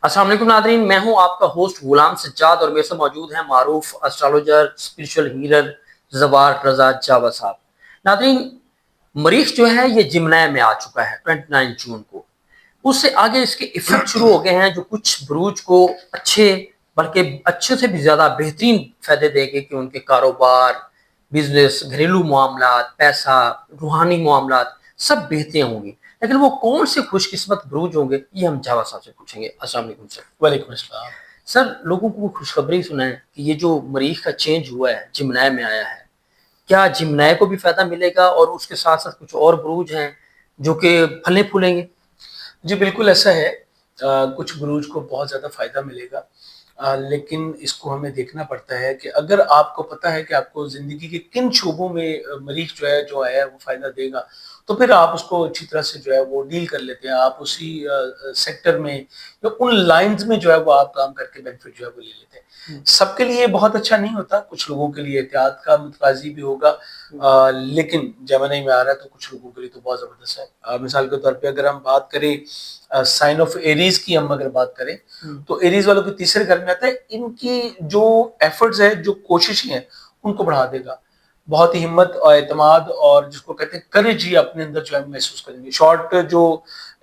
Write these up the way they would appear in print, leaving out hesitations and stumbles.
السلام علیکم ناظرین، میں ہوں آپ کا ہوسٹ غلام سجاد اور میرے سے موجود ہیں معروف اسٹرالوجر اسپریچول ہیلر زوار رضا جاوا صاحب۔ ناظرین، مریخ جو ہے یہ جمنائے میں آ چکا ہے 29 جون کو۔ اس سے آگے اس کے ایفیکٹ شروع ہو گئے ہیں جو کچھ بروج کو اچھے بلکہ اچھے سے بھی زیادہ بہترین فائدے دے گے کہ ان کے کاروبار، بزنس، گھریلو معاملات، پیسہ، روحانی معاملات سب بہترین ہوں گی۔ لیکن وہ کون سے خوش قسمت بروج ہوں گے یہ ہم جاوا صاحب سے پوچھیں گے۔ السلام علیکم سر۔ وعلیکم السلام۔ سر، لوگوں کو خوشخبری سنائیں کہ یہ جو مریخ کا چینج ہوا ہے جمنائے میں آیا ہے، کیا جمنائے کو بھی فائدہ ملے گا اور اس کے ساتھ ساتھ کچھ اور بروج ہیں جو کہ پھلیں پھولیں گے؟ جی بالکل ایسا ہے، کچھ بروج کو بہت زیادہ فائدہ ملے گا، لیکن اس کو ہمیں دیکھنا پڑتا ہے کہ اگر آپ کو پتہ ہے کہ آپ کو زندگی کے کن شعبوں میں مریخ جو آیا ہے وہ فائدہ دے گا، تو پھر آپ اس کو اچھی طرح سے جو ہے وہ ڈیل کر لیتے ہیں، آپ اسی سیکٹر میں یا ان لائنز میں جو ہے وہ آپ کام کر کے بینیفٹ جو ہے وہ لے لیتے ہیں۔ سب کے لیے بہت اچھا نہیں ہوتا، کچھ لوگوں کے لیے احتیاط کا متقاضی بھی ہوگا، لیکن جرمنی میں آ رہا ہے تو کچھ لوگوں کے لیے تو بہت زبردست ہے۔ مثال کے طور پہ اگر ہم بات کریں سائن آف ایریز کی، ہم اگر بات کریں تو ایریز والوں کے تیسرے گھر میں آتا ہے، ان کی جو ایفرٹس ہے، جو کوششیں ہیں، ان کو بڑھا دے گا، بہت ہی ہمت اور اعتماد اور جس کو کہتے ہیں کریج ہی اپنے اندر جو ہے محسوس کریں گے، شارٹ جو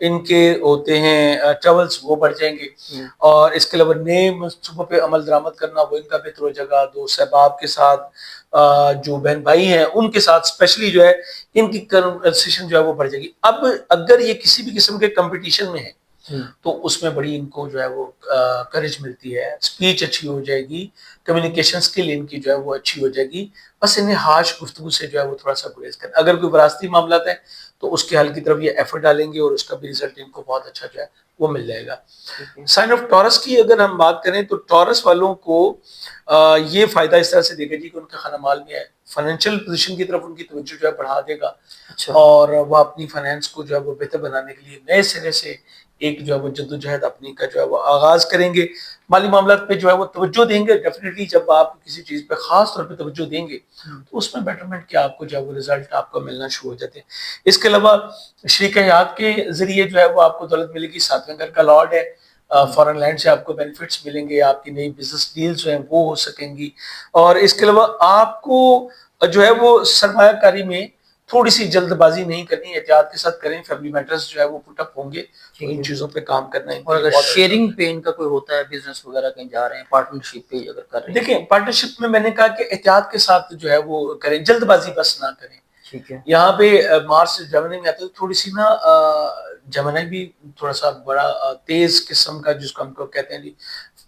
ان کے ہوتے ہیں ٹریولز وہ بڑھ جائیں گے، اور اس کے علاوہ نئے منصوبوں پہ عمل درآمد کرنا وہ ان کا بہتر ہو جائے گا، دوست احباب کے ساتھ، جو بہن بھائی ہیں ان کے ساتھ اسپیشلی جو ہے ان کی کنورسیشن جو ہے وہ بڑھ جائے گی۔ اب اگر یہ کسی بھی قسم کے کمپٹیشن میں ہے تو اس میں بڑی ان کو جو ہے وہ کریج ملتی ہے، اسپیچ اچھی ہو جائے گی، کمیونیکیشن سکل ان کی جو ہے وہ اچھی ہو جائے گی، بس انہیں ہارش گفتگو سے جو ہے وہ تھوڑا سا گریز کریں۔ اگر کوئی وراثتی معاملات ہیں تو اس کے حل کی طرف یہ ایفرٹ ڈالیں گے اور اس کا بھی رزلٹ ان کو بہت اچھا جو ہے وہ مل جائے گا۔ سائن آف ٹورس کی اگر ہم بات کریں تو ٹورس والوں کو یہ فائدہ اس طرح سے دے گا جی کہ ان کا خانہ مال میں ہے، فائنینشیل پوزیشن کی طرف ان کی توجہ جو ہے بڑھا دے گا، اور وہ اپنی فائنینس کو جو ہے وہ بہتر بنانے کے لیے نئے سرے سے ایک جو ہے وہ جدوجہد اپنی کا جو ہے وہ آغاز کریں گے، مالی معاملات پہ جو ہے وہ توجہ دیں گے۔ ڈیفینیٹلی جب آپ کسی چیز پہ خاص طور پہ توجہ دیں گے تو اس میں بیٹرمنٹ کے آپ کو جو ہے وہ رزلٹ آپ کو ملنا شروع ہو جاتے ہیں۔ اس کے علاوہ شریک حیات کے ذریعے جو ہے وہ آپ کو دولت ملے گی، ساتویں گھر کا لارڈ ہے، فارن لینڈ سے آپ کو بینیفٹس ملیں گے، آپ کی نئی بزنس ڈیل جو ہیں وہ ہو سکیں گی، اور اس کے علاوہ آپ کو جو ہے وہ سرمایہ کاری میں تھوڑی سی جلد بازی نہیں کرنی، احتیاط کے ساتھ کریں، فیملی میٹرز جو ہے وہ پٹ اپ ہوں گے تو ان چیزوں پہ کام کرنا ہے۔ اور اگر شیئرنگ پہ ان کا کوئی ہوتا ہے، بزنس وغیرہ کہیں جا رہے ہیں، پارٹنرشپ پہ اگر کر رہے ہیں، دیکھیں پارٹنرشپ میں نے کہا کہ احتیاط کے ساتھ جو ہے وہ کریں، جلد بازی بس نہ کریں۔ ٹھیک ہے، یہاں پہ مارس جرمنی میں آتا ہے، تھوڑی سی نا جرمنی بھی تھوڑا سا بڑا تیز قسم کا جس کو ہم کو کہتے ہیں جی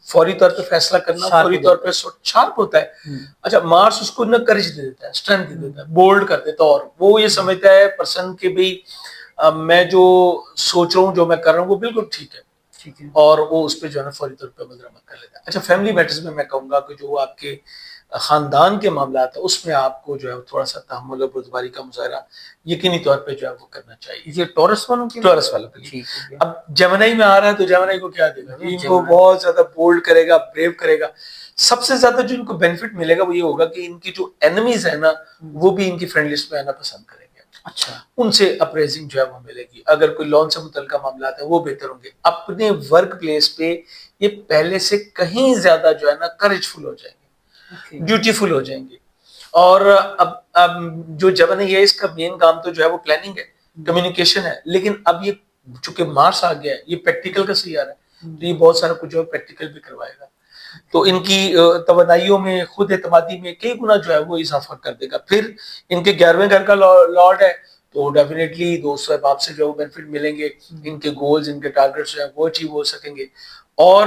فوری طور پہ فیصلہ کرنا، فوری طور پہ شارپ ہوتا ہے۔ اچھا، مارس اس کو نہ کرج دے دیتا ہے، اسٹرینتھ دے دیتا ہے، بولڈ کر دیتا ہے، اور وہ یہ سمجھتا ہے پرسن کہ بھئی میں جو سوچ رہا ہوں، جو میں کر رہا ہوں وہ بالکل ٹھیک ہے، اور وہ اس پہ جو ہے نا فوری طور پہ عمل درآمد کر لیتا ہے۔ اچھا، فیملی میٹرز میں کہوں گا کہ جو آپ کے خاندان کے معاملات ہیں اس میں آپ کو جو ہے تھوڑا سا تحمل اور بردباری کا مظاہرہ یقینی طور پہ جو ہے وہ کرنا چاہیے۔ یہ ٹورس والوں کے ٹورس والوں کے لیے اب جرمنی میں آ رہا ہے تو جرمنی کو کیا دے گا، ان کو بہت زیادہ بولڈ کرے گا، بریو کرے گا۔ سب سے زیادہ جو ان کو بینیفٹ ملے گا وہ یہ ہوگا کہ ان کی جو اینمیز ہیں نا وہ بھی ان کی فرینڈ لسٹ میں آنا پسند کریں گے، اچھا، ان سے اپریزنگ جو ہے وہ ملے گی، اگر کوئی لون سے متعلقہ معاملات ہیں وہ بہتر ہوں گے، اپنے ورک پلیس پہ یہ پہلے سے کہیں زیادہ جو ہے نا کریج فل ہو جائیں گے، بیوٹیفل ہو جائیں گے۔ اور اب جو جرمنی ہے اس کا مین کام تو جو ہے وہ پلاننگ ہے، کمیونیکیشن ہے، لیکن اب یہ چونکہ مارس آ گیا ہے، یہ پریکٹیکل کا سیارہ ہے تو یہ بہت سارا کچھ جو ہے پریکٹیکل بھی کروائے گا، تو ان کی توانائیوں میں، خود اعتمادی میں کئی گنا جو ہے وہ اضافہ کر دے گا۔ پھر ان کے 11ویں گھر کا لارڈ ہے تو ڈیفینیٹلی دوست احباب سے جو بینیفٹ ملیں گے، ان کے گولز، ان کے ٹارگیٹس جو ہیں وہ اچیو ہو سکیں گے، اور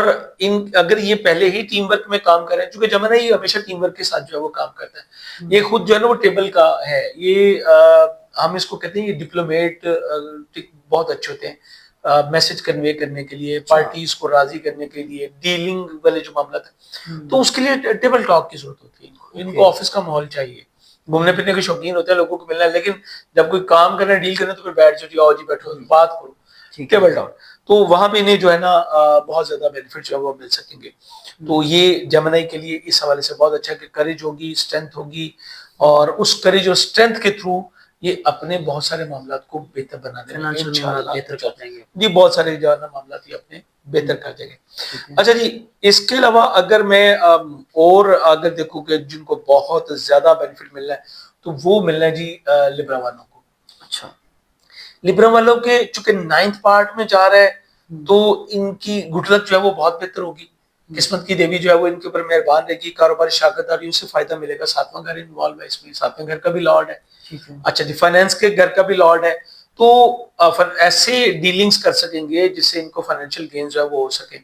اگر یہ پہلے ہی ٹیم ورک میں کام کریں، چونکہ جرمنی ہمیشہ ٹیم ورک کے ساتھ جو ہے وہ کام کرتا ہے، یہ خود جو ہے نا وہ ٹیبل کا ہے، یہ ہم اس کو کہتے ہیں یہ ڈپلومیٹ بہت اچھے ہوتے ہیں میسج کنوے کرنے کے لیے، پارٹیز کو راضی کرنے کے لیے، ڈیلنگ والے جو معاملات ہیں تو اس کے لیے ٹیبل ٹاک کی ضرورت ہوتی ہے، ان کو آفس کا ماحول چاہیے، گھومنے پھرنے کے شوقین ہوتے ہیں، لوگوں کو ملنا ہے، لیکن جب کوئی کام کرنا ہے، ڈیل کرنا ہے تو پھر بیٹھ جاؤ جی، آؤ جی بیٹھو بات کرو، ٹیبل ٹاک، تو وہاں پہ انہیں جو ہے نا بہت زیادہ بینیفٹ جو ہے وہ مل سکیں گے۔ تو یہ جرمنی کے لیے اس حوالے سے بہت اچھا کہ کریج ہوگی، اسٹرینتھ ہوگی، اور اس کریج اور اسٹرینتھ کے تھرو یہ اپنے بہت سارے معاملات کو بہتر بنانے میں فائنانشیل معاملات بہتر کر دیں گے. جی بہت سارے جو ہے نا معاملات یہ اپنے بہتر کر دیں گے. ٹھیک ہے. اچھا جی، اس کے علاوہ اگر میں اور اگر دیکھوں کہ جن کو بہت زیادہ بینیفٹ مل رہا ہے تو وہ مل رہا ہے جی لبرا والوں کو. اچھا. لبرا والوں کے چونکہ 9th پارٹ میں جا رہا ہے تو ان کی گڈ لک جو ہے وہ بہت بہتر ہوگی. قسمت کی دیوی جو ہے وہ ان کے اوپر مہربان رہے گی. کاروباری شراکت سے فائدہ ملے گا. 7واں گھر انوالو ہے اس میں. 7ویں گھر کا بھی لارڈ ہے. اچھا جی، فائنینس کے گھر کا بھی لارڈ ہے. تو ایسے ڈیلنگز کر سکیں گے جس سے ان کو فائنینشیل گین جو ہے وہ ہو سکے.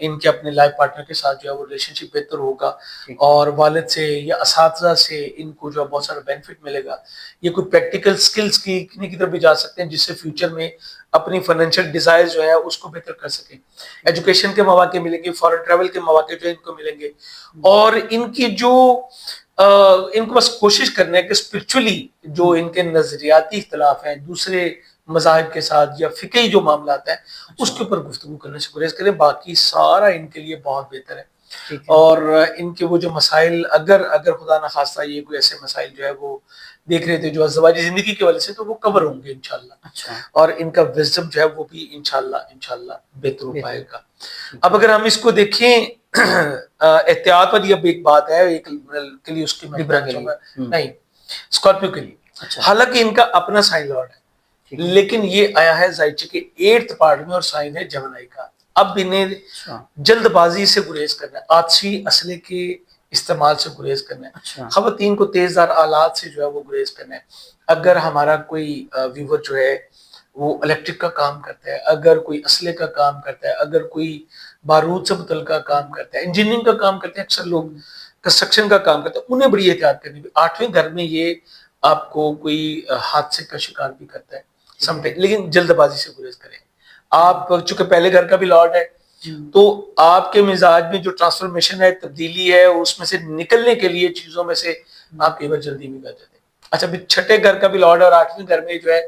ان کے اپنے لائف پارٹنر کے ساتھ جو ہے وہ ریلیشن شپ بہتر ہوگا اور والد سے یا اساتذہ سے ان کو جو ہے بہت سارا بینیفٹ ملے گا. یہ کوئی پریکٹیکل سکلز کی طرف بھی جا سکتے ہیں جس سے فیوچر میں اپنی فائنینشیل ڈیزائر جو ہے اس کو بہتر کر سکیں. ایجوکیشن کے مواقع ملیں گے. فارن ٹریول کے مواقع جو ہے ان کو ملیں گے. اور ان کی جو ان کو بس کوشش کرنا ہے کہ اسپرچولی جو ان کے نظریاتی اختلاف ہیں دوسرے مذاہب کے ساتھ یا فقہی جو معاملات ہیں اس کے اوپر گفتگو کرنے سے گریز کریں. باقی سارا ان کے لیے بہت بہتر ہے. اور ان کے وہ جو مسائل اگر خدا نخواستہ یہ کوئی ایسے مسائل جو ہے وہ دیکھ رہے تھے جو ازدواجی زندگی کی وجہ سے تو وہ کور ہوں گے انشاءاللہ. اور ان کا وزڈم جو ہے وہ بھی انشاءاللہ بہتر ہو پائے گا. اب اگر ہم اس کو دیکھیں احتیاط والی اب ایک بات ہے ایک کے لیے اس کی نہیں اسکارپیو کے لیے. حالانکہ ان کا اپنا سائن لارڈ ہے لیکن یہ آیا ہے زائچے کے 8th پارٹ میں اور سائن ہے جمنائی کا. اب انہیں جلد بازی سے گریز کرنا ہے. آتشی اسلحے کے استعمال سے گریز کرنا ہے. خواتین کو تیز دھار آلات سے جو ہے وہ گریز کرنا ہے. اگر ہمارا کوئی ویور جو ہے وہ الیکٹرک کا کام کرتا ہے, اگر کوئی اسلحے کا کام کرتا ہے, اگر کوئی بارود سے متعلقہ کام کرتا ہے, انجینئرنگ کا کام کرتے ہیں, اکثر لوگ کنسٹرکشن کا کام کرتے ہیں, انہیں بڑی احتیاط کرنی. 8ویں گھر میں یہ آپ کو کوئی حادثے کا شکار بھی کرتا ہے لیکن جلد بازی سے گریز کریں. آپ چونکہ پہلے گھر کا بھی لارڈ ہے تو آپ کے مزاج میں جو ٹرانسفارمیشن ہے, تبدیلی ہے, اس میں سے نکلنے کے لیے چیزوں میں سے آپ کئی بار جلدی بھی کر جاتے ہیں. اچھا بھی 6ٹھے گھر کا بھی لارڈ ہے اور 8ویں گھر میں جو ہے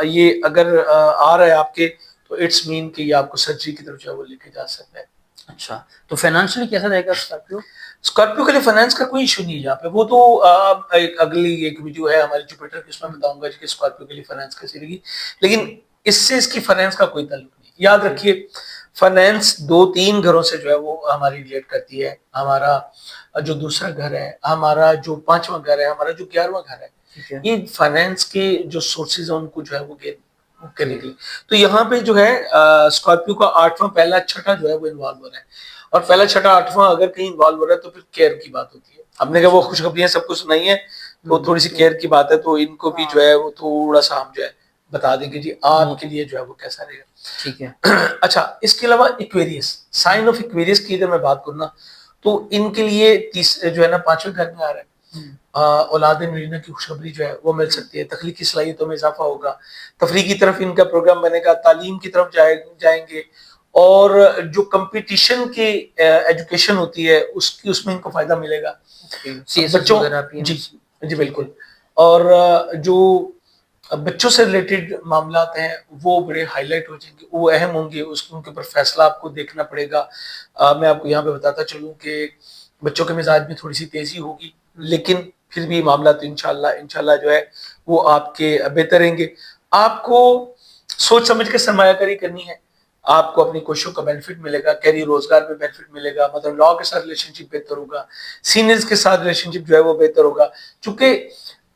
یہ اگر آ رہا ہے آپ کے تو اٹس مین کہ یہ آپ کو سرجری کی طرف جو ہے وہ لے کے جا سکتا ہے. اچھا تو فائنینشلی کیسا رہے گا اسکارپیو کے لیے فائنانس کا کوئی ایشو نہیں ہے یہاں پہ. وہ تو اگلی ایک ویڈیو ہے ہماری جوپیٹر کی, اس میں بتاؤں گا کہ اسکارپیو کے لیے فائنانس کیسی رہے گی. لیکن اس سے اس کی فائنانس کا کوئی تعلق نہیں. یاد رکھیے فائنانس 2-3 گھروں سے جو ہے وہ ہماری ریلیٹ کرتی ہے. ہمارا جو دوسرا گھر ہے, ہمارا جو 5واں گھر ہے, ہمارا جو 11واں گھر ہے, یہ فائنانس کے جو سورسز ہیں ان کو جو ہے وہ کرنے کے لیے. تو یہاں پہ جو ہے اسکارپیو کا 8واں پہلا 6ٹھا جو ہے وہ انوالو ہو رہا ہے. اور پہلا 6ٹھا 8واں اگر کہیں انوالو ہو رہا ہے تو پھر کیئر کی بات ہوتی ہے. ہم نے کہا وہ خوشخبریاں سب کو سنائی ہیں تو تھوڑی سی کیئر کی بات ہے تو ان کو بھی جو ہے وہ تھوڑا سا ہم جو ہے بتا دیں گے جی آپ کے لیے جو ہے وہ کیسا رہے گا. ٹھیک ہے. اچھا اس کے علاوہ ایکویریس, سائن آف ایکویریس کی اگر میں بات کروں نا تو ان کے لیے جو ہے نا 5ویں گھر میں آ رہا ہے. اولاد نرینہ کی خوشخبری جو ہے وہ مل سکتی ہے. تخلیقی صلاحیتوں میں اضافہ ہوگا. تفریح کی طرف ان کا پروگرام بنے گا. تعلیم کی طرف جائیں گے. اور جو کمپٹیشن کی ایجوکیشن ہوتی ہے اس میں ان کو فائدہ ملے گا. بچوں جی بالکل. اور جو بچوں سے ریلیٹڈ معاملات ہیں وہ بڑے ہائی لائٹ ہو جائیں گے, وہ اہم ہوں گے. ان کے اوپر فیصلہ آپ کو دیکھنا پڑے گا. میں آپ کو یہاں پہ بتاتا چلوں کہ بچوں کے مزاج میں تھوڑی سی تیزی ہوگی لیکن پھر بھی معاملات انشاءاللہ جو ہے وہ آپ کے بہتر رہیں گے. آپ کو سوچ سمجھ کے سرمایہ کاری کرنی ہے. آپ کو اپنی کوششوں کا بینیفٹ ملے گا. کیری روزگار میں بینیفٹ ملے گا. مدر لا کے ساتھ ریلیشن شپ بہتر ہوگا. سینئرز کے ساتھ ریلیشن شپ جو ہے وہ بہتر ہوگا. چونکہ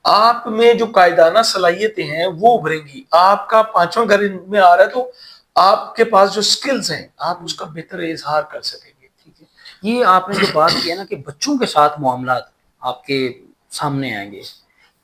آپ میں جو قائدانہ صلاحیتیں ہیں وہ ابھریں گی. آپ کا 5واں گھر میں آ رہا ہے تو آپ کے پاس جو سکلز ہیں آپ اس کا بہتر اظہار کر سکیں گے. ٹھیک ہے. یہ آپ نے جو بات کی ہے نا کہ بچوں کے ساتھ معاملات آپ کے سامنے آئیں گے,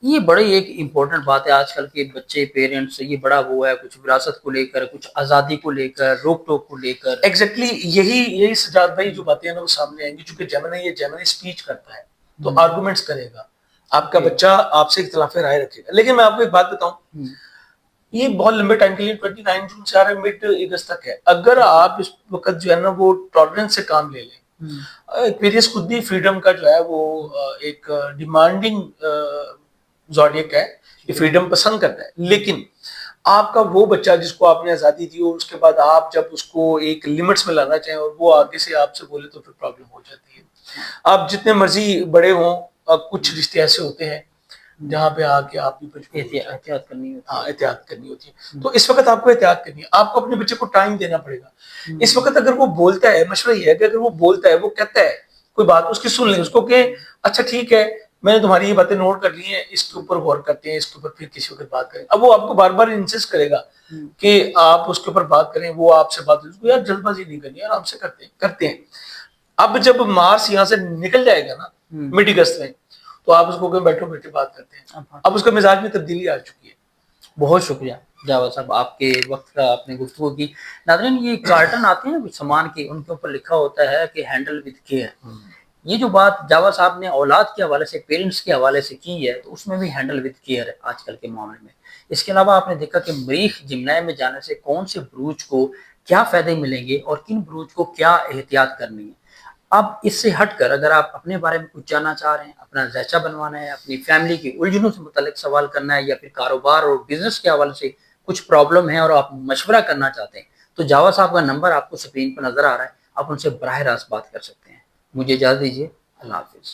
یہ بڑی ایک امپورٹنٹ بات ہے. آج کل کے بچے پیرنٹس یہ بڑا وہ ہے کچھ وراثت کو لے کر, کچھ آزادی کو لے کر, روک ٹوک کو لے کر. ایگزیکٹلی یہی سجاد بھائی جو باتیں ہیں نا وہ سامنے آئیں گی. چونکہ جیمنی اسپیچ کرتا ہے تو آرگومنٹس کرے گا. آپ کا بچہ آپ سے اختلاف رائے رکھے گا. لیکن میں آپ کو ایک بات بتاؤں, یہ بہت لمبے ٹائم کے لیے 29 جون سے آ رہا ہے مڈ اگست تک ہے. اگر آپ اس وقت جو ہے نا وہ ٹالرنس سے کام لے لیں. ایکویریس خود بھی فریڈم کا جو ہے وہ ایک ڈیمانڈنگ زوڈیک ہے, یہ فریڈم پسند کرتا ہے. لیکن آپ کا وہ بچہ جس کو آپ نے آزادی دی اور اس کے بعد آپ جب اس کو ایک لمٹس میں لانا چاہیں اور وہ آگے سے آپ سے بولے تو پھر پرابلم ہو جاتی ہے. آپ جتنے مرضی بڑے ہوں, کچھ رشتے ایسے ہوتے ہیں جہاں پہ آ کے آپ بھی مجبور ہو جاتے ہیں۔ احتیاط کرنی ہوتی ہاں احتیاط کرنی ہوتی ہے۔ تو اس وقت آپ کو احتیاط کرنی ہے، آپ کو اپنے بچے کو ٹائم دینا پڑے گا۔ اس وقت اگر وہ بولتا ہے، مشورہ یہ ہے کہ اگر وہ بولتا ہے، وہ کہتا ہے کوئی بات، اس کی سن لیں، اس کو کہ اچھا ٹھیک ہے میں نے تمہاری یہ باتیں نوٹ کر لی ہیں، اس کے اوپر غور کرتے ہیں، اس کے اوپر پھر کسی وقت بات کریں۔ اب وہ آپ کو بار بار انسسٹ کرے گا کہ آپ اس کے اوپر بات کریں، وہ آپ سے بات کریں، یار جلد بازی نہیں کرنی، آرام سے کرتے ہیں۔ اب جب مارس یہاں سے نکل جائے گا نا مڈ اگست میں، تو آپ اس کو کہیں بیٹھو بیٹھے بات کرتے ہیں، اب اس کے مزاج میں تبدیلی آ چکی ہے۔ بہت شکریہ جاوید صاحب، آپ کے وقت کا آپ نے گفتگو کی۔ ناظرین، یہ کارٹن آتے ہیں سامان کے، ان کے اوپر لکھا ہوتا ہے کہ ہینڈل وتھ کیئر۔ یہ جو بات جاوید صاحب نے اولاد کے حوالے سے، پیرنٹس کے حوالے سے کی ہے، تو اس میں بھی ہینڈل وتھ کیئر ہے آج کل کے معاملے میں۔ اس کے علاوہ آپ نے دیکھا کہ مریخ جمنائے میں جانے سے کون سے بروج کو کیا فائدے ملیں گے اور کن بروج کو کیا احتیاط کرنی ہے۔ اب اس سے ہٹ کر اگر آپ اپنے بارے میں کچھ جاننا چاہ رہے ہیں، اپنا ذائچہ بنوانا ہے، اپنی فیملی کی الجھنوں سے متعلق سوال کرنا ہے، یا پھر کاروبار اور بزنس کے حوالے سے کچھ پرابلم ہے اور آپ مشورہ کرنا چاہتے ہیں، تو جاوید صاحب کا نمبر آپ کو اسکرین پر نظر آ رہا ہے، آپ ان سے براہ راست بات کر سکتے ہیں۔ مجھے اجازت دیجیے، اللہ حافظ۔